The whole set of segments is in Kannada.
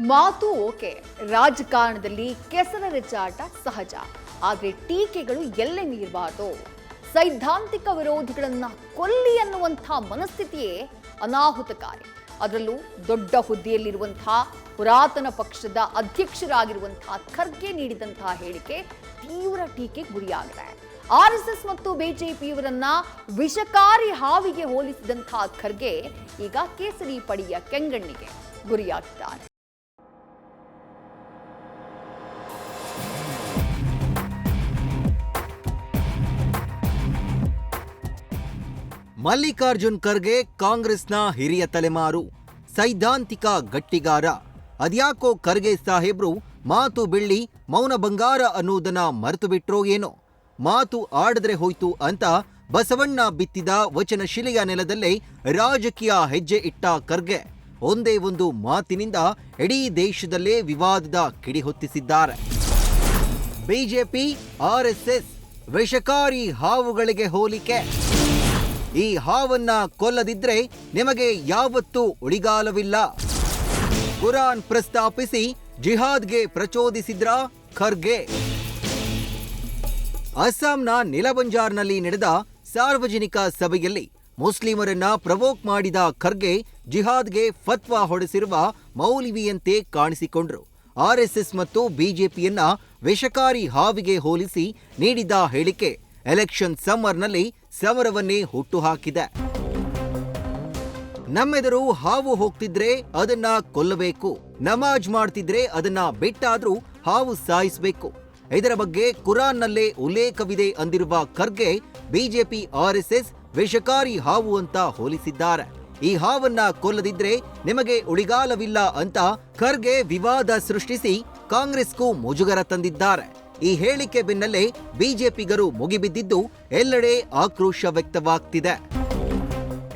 ಮಾತು ಓಕೆ, ರಾಜಕಾರಣದಲ್ಲಿ ಕೆಸರೆರಚಾಟ ಸಹಜ, ಆದರೆ ಟೀಕೆಗಳು ಎಲ್ಲೇ ಮೀರಬಾರದು. ಸೈದ್ಧಾಂತಿಕ ವಿರೋಧಿಗಳನ್ನ ಕೊಲ್ಲಿ ಅನ್ನುವಂಥ ಮನಸ್ಥಿತಿಯೇ ಅನಾಹುತಕಾರಿ. ಅದರಲ್ಲೂ ದೊಡ್ಡ ಹುದ್ದೆಯಲ್ಲಿರುವಂತಹ ಪುರಾತನ ಪಕ್ಷದ ಅಧ್ಯಕ್ಷರಾಗಿರುವಂತಹ ಖರ್ಗೆ ನೀಡಿದಂತಹ ಹೇಳಿಕೆ ತೀವ್ರ ಟೀಕೆಗೆ ಗುರಿಯಾಗಿದೆ. ಆರ್ಎಸ್ಎಸ್ ಮತ್ತು ಬಿಜೆಪಿಯವರನ್ನ ವಿಷಕಾರಿ ಹಾವಿಗೆ ಹೋಲಿಸಿದಂತಹ ಖರ್ಗೆ ಈಗ ಕೇಸರಿ ಪಡಿಯ ಕೆಂಗಣ್ಣಿಗೆ ಗುರಿಯಾಗಿದ್ದಾರೆ. ಮಲ್ಲಿಕಾರ್ಜುನ್ ಖರ್ಗೆ ಕಾಂಗ್ರೆಸ್ನ ಹಿರಿಯ ತಲೆಮಾರು, ಸೈದ್ಧಾಂತಿಕ ಗಟ್ಟಿಗಾರ. ಅದ್ಯಾಕೋ ಖರ್ಗೆ ಸಾಹೇಬ್ರು ಮಾತು ಬೆಳ್ಳಿ ಮೌನ ಬಂಗಾರ ಅನ್ನೋದನ್ನ ಮರೆತು ಬಿಟ್ರೋ ಏನೋ. ಮಾತು ಆಡಿದ್ರೆ ಹೋಯ್ತು ಅಂತ ಬಸವಣ್ಣ ಬಿತ್ತಿದ ವಚನಶಿಲೆಯ ನೆಲದಲ್ಲೇ ರಾಜಕೀಯ ಹೆಜ್ಜೆ ಇಟ್ಟ ಖರ್ಗೆ ಒಂದೇ ಒಂದು ಮಾತಿನಿಂದ ಇಡೀ ದೇಶದಲ್ಲೇ ವಿವಾದದ ಕಿಡಿ ಹೊತ್ತಿಸಿದ್ದಾರೆ. ಬಿಜೆಪಿ ಆರ್ಎಸ್ಎಸ್ ವಿಷಕಾರಿ ಹಾವುಗಳಿಗೆ ಹೋಲಿಕೆ. ಈ ಹಾವನ್ನ ಕೊಲ್ಲದಿದ್ರೆ ನಿಮಗೆ ಯಾವತ್ತೂ ಉಳಿಗಾಲವಿಲ್ಲ. ಕುರಾನ್ ಪ್ರಸ್ತಾಪಿಸಿ ಜಿಹಾದ್ಗೆ ಪ್ರಚೋದಿಸಿದ್ರಾ ಖರ್ಗೆ? ಅಸ್ಸಾಂನ ನಿಲಬಂಜಾರ್ನಲ್ಲಿ ನಡೆದ ಸಾರ್ವಜನಿಕ ಸಭೆಯಲ್ಲಿ ಮುಸ್ಲಿಮರನ್ನ ಪ್ರವೋಕ್ ಮಾಡಿದ ಖರ್ಗೆ ಜಿಹಾದ್ಗೆ ಫತ್ವಾ ಹೊಡೆಸಿರುವ ಮೌಲ್ವಿಯಂತೆ ಕಾಣಿಸಿಕೊಂಡ್ರು. ಆರ್ಎಸ್ಎಸ್ ಮತ್ತು ಬಿಜೆಪಿಯನ್ನ ವಿಷಕಾರಿ ಹಾವಿಗೆ ಹೋಲಿಸಿ ನೀಡಿದ ಹೇಳಿಕೆ ಎಲೆಕ್ಷನ್ ಸಮ್ಮರ್ನಲ್ಲಿ ಸಮರವನ್ನೇ ಹುಟ್ಟುಹಾಕಿದೆ. ನಮ್ಮೆದುರು ಹಾವು ಹೋಗ್ತಿದ್ರೆ ಅದನ್ನ ಕೊಲ್ಲಬೇಕು, ನಮಾಜ್ ಮಾಡ್ತಿದ್ರೆ ಅದನ್ನ ಬಿಟ್ಟಾದ್ರೂ ಹಾವು ಸಾಯಿಸಬೇಕು. ಇದರ ಬಗ್ಗೆ ಕುರಾನ್ನಲ್ಲೇ ಉಲ್ಲೇಖವಿದೆ ಅಂದಿರುವ ಖರ್ಗೆ ಬಿಜೆಪಿ ಆರ್ಎಸ್ಎಸ್ ವಿಷಕಾರಿ ಹಾವು ಅಂತ ಹೋಲಿಸಿದ್ದಾರೆ. ಈ ಹಾವನ್ನ ಕೊಲ್ಲದಿದ್ರೆ ನಿಮಗೆ ಉಳಿಗಾಲವಿಲ್ಲ ಅಂತ ಖರ್ಗೆ ವಿವಾದ ಸೃಷ್ಟಿಸಿ ಕಾಂಗ್ರೆಸ್ಗೂ ಮುಜುಗರ ತಂದಿದ್ದಾರೆ. ಈ ಹೇಳಿಕೆ ಬೆನ್ನಲ್ಲೇ ಬಿಜೆಪಿಗರು ಮುಗಿಬಿದ್ದಿದ್ದು ಎಲ್ಲೆಡೆ ಆಕ್ರೋಶ ವ್ಯಕ್ತವಾಗ್ತಿದೆ.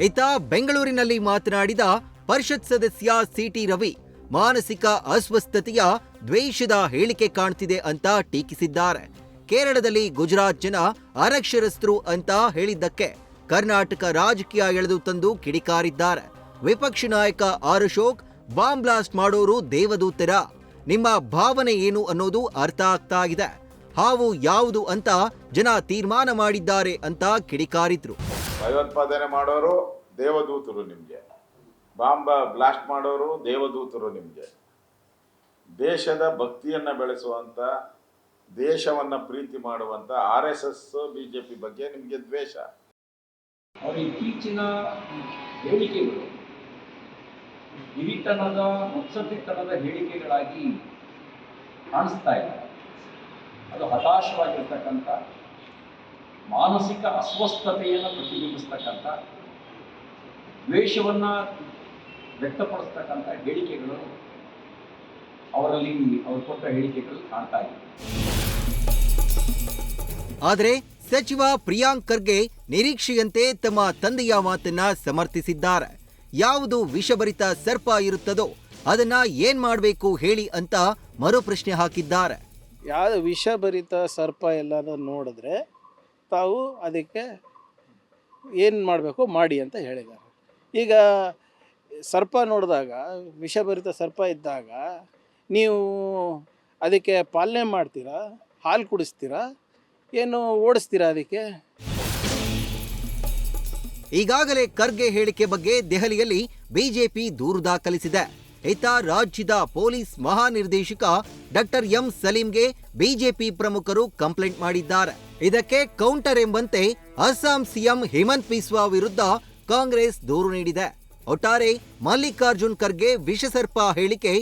ಇತ್ತ ಬೆಂಗಳೂರಿನಲ್ಲಿ ಮಾತನಾಡಿದ ಪರಿಷತ್ ಸದಸ್ಯ ಸಿಟಿ ರವಿ ಮಾನಸಿಕ ಅಸ್ವಸ್ಥತೆಯ ದ್ವೇಷದ ಹೇಳಿಕೆ ಕಾಣ್ತಿದೆ ಅಂತ ಟೀಕಿಸಿದ್ದಾರೆ. ಕೇರಳದಲ್ಲಿ ಗುಜರಾತ್ ಜನ ಅನಕ್ಷರಸ್ಥರು ಅಂತ ಹೇಳಿದ್ದಕ್ಕೆ ಕರ್ನಾಟಕ ರಾಜಕೀಯ ಎಳೆದು ತಂದು ಕಿಡಿಕಾರಿದ್ದಾರೆ. ವಿಪಕ್ಷ ನಾಯಕ ಆರ್ ಅಶೋಕ್ ಬಾಂಬ್ ಬ್ಲಾಸ್ಟ್ ಮಾಡೋರು ದೇವದೂತರ, ನಿಮ್ಮ ಭಾವನೆ ಏನು ಅನ್ನೋದು ಅರ್ಥ ಆಗ್ತಾ ಇದೆ. ಹಾವು ಯಾವುದು ಅಂತ ಜನ ತೀರ್ಮಾನ ಮಾಡಿದ್ದಾರೆ ಅಂತ ಕಿಡಿಕಾರಿದ್ರು. ಭಯೋತ್ಪಾದನೆ ಮಾಡೋರು ದೇವದೂತರು ನಿಮಗೆ, ಬಾಂಬ್ ಬ್ಲಾಸ್ಟ್ ಮಾಡೋರು ದೇವದೂತರು ನಿಮಗೆ. ದೇಶದ ಭಕ್ತಿಯನ್ನ ಬೆಳೆಸುವಂತ, ದೇಶವನ್ನ ಪ್ರೀತಿ ಮಾಡುವಂತ ಆರ್ಎಸ್ಎಸ್ ಬಿಜೆಪಿ ಬಗ್ಗೆ ನಿಮಗೆ ದ್ವೇಷ. ಅವರ ಇತ್ತೀಚಿನ ಹೇಳಿಕೆಗಳು ಹಿರಿತನದ ಮುತ್ಸದ್ದಿತನದ ಹೇಳಿಕೆಗಳಾಗಿ ಕಾಣಿಸ್ತಾ ಇದೆ. ಅದು ಹತಾಶವಾಗಿರ್ತಕ್ಕಂಥ, ಮಾನಸಿಕ ಅಸ್ವಸ್ಥತೆಯನ್ನು ಪ್ರತಿಬಿಂಬಿಸ್ತಕ್ಕಂಥ, ದ್ವೇಷವನ್ನು ವ್ಯಕ್ತಪಡಿಸ್ತಕ್ಕಂಥ ಹೇಳಿಕೆಗಳು ಅವರಲ್ಲಿ ಅವರು ಕೊಟ್ಟ ಹೇಳಿಕೆಗಳು ಕಾಣ್ತಾ ಇದೆ. ಆದರೆ ಸಚಿವ ಪ್ರಿಯಾಂಕ್ ಖರ್ಗೆ ನಿರೀಕ್ಷೆಯಂತೆ ತಮ್ಮ ತಂದೆಯ ಮಾತನ್ನ ಸಮರ್ಥಿಸಿದ್ದಾರೆ. ಯಾವುದು ವಿಷಭರಿತ ಸರ್ಪ ಇರುತ್ತದೋ ಅದನ್ನ ಏನ್ ಮಾಡಬೇಕು ಹೇಳಿ ಅಂತ ಮರುಪ್ರಶ್ನೆ ಹಾಕಿದ್ದಾರೆ. ಯಾವುದು ವಿಷಭರಿತ ಸರ್ಪ ಎಲ್ಲಾನು ನೋಡಿದ್ರೆ ತಾವು ಅದಕ್ಕೆ ಏನು ಮಾಡಬೇಕು ಮಾಡಿ ಅಂತ ಹೇಳಿದ್ದಾರೆ. ಈಗ ಸರ್ಪ ನೋಡಿದಾಗ, ವಿಷಭರಿತ ಸರ್ಪ ಇದ್ದಾಗ ನೀವು ಅದಕ್ಕೆ ಪಾಲನೆ ಮಾಡ್ತೀರಾ, ಹಾಲು ಕುಡಿಸ್ತೀರಾ, ಏನು ಓಡಿಸ್ತೀರಾ ಅದಕ್ಕೆ? ಈಗಾಗಲೇ ಖರ್ಗೆ ಹೇಳಿಕೆ ಬಗ್ಗೆ ದೆಹಲಿಯಲ್ಲಿ ಬಿಜೆಪಿ ದೂರು ದಾಖಲಿಸಿದೆ. ಇತ್ತ ರಾಜ್ಯದ ಪೊಲೀಸ್ ಮಹಾನಿರ್ದೇಶಕ ಡಾಕ್ಟರ್ ಎಂ ಸಲೀಂಗೆ ಬಿಜೆಪಿ ಪ್ರಮುಖರು ಕಂಪ್ಲೇಂಟ್ ಮಾಡಿದ್ದಾರೆ. ಇದಕ್ಕೆ ಕೌಂಟರ್ ಎಂಬಂತೆ ಅಸ್ಸಾಂ ಸಿಎಂ ಹಿಮಂತ್ ಬಿಸ್ವಾ ವಿರುದ್ಧ ಕಾಂಗ್ರೆಸ್ ದೂರು ನೀಡಿದೆ. ಒಟ್ಟಾರೆ ಮಲ್ಲಿಕಾರ್ಜುನ್ ಖರ್ಗೆ ವಿಷಸರ್ಪ ಹೇಳಿಕೆ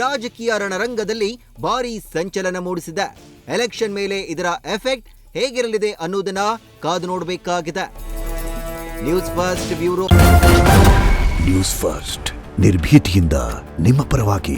ರಾಜಕೀಯ ರಣರಂಗದಲ್ಲಿ ಭಾರೀ ಸಂಚಲನ ಮೂಡಿಸಿದೆ. ಎಲೆಕ್ಷನ್ ಮೇಲೆ ಇದರ ಎಫೆಕ್ಟ್ ಹೇಗಿರಲಿದೆ ಅನ್ನೋದನ್ನ ಕಾದು ನೋಡಬೇಕಾಗಿದೆ. News first bureau. News first ನಿರ್ಭೀತಿಯಿಂದ ನಿಮ್ಮ ಪರವಾಗಿ.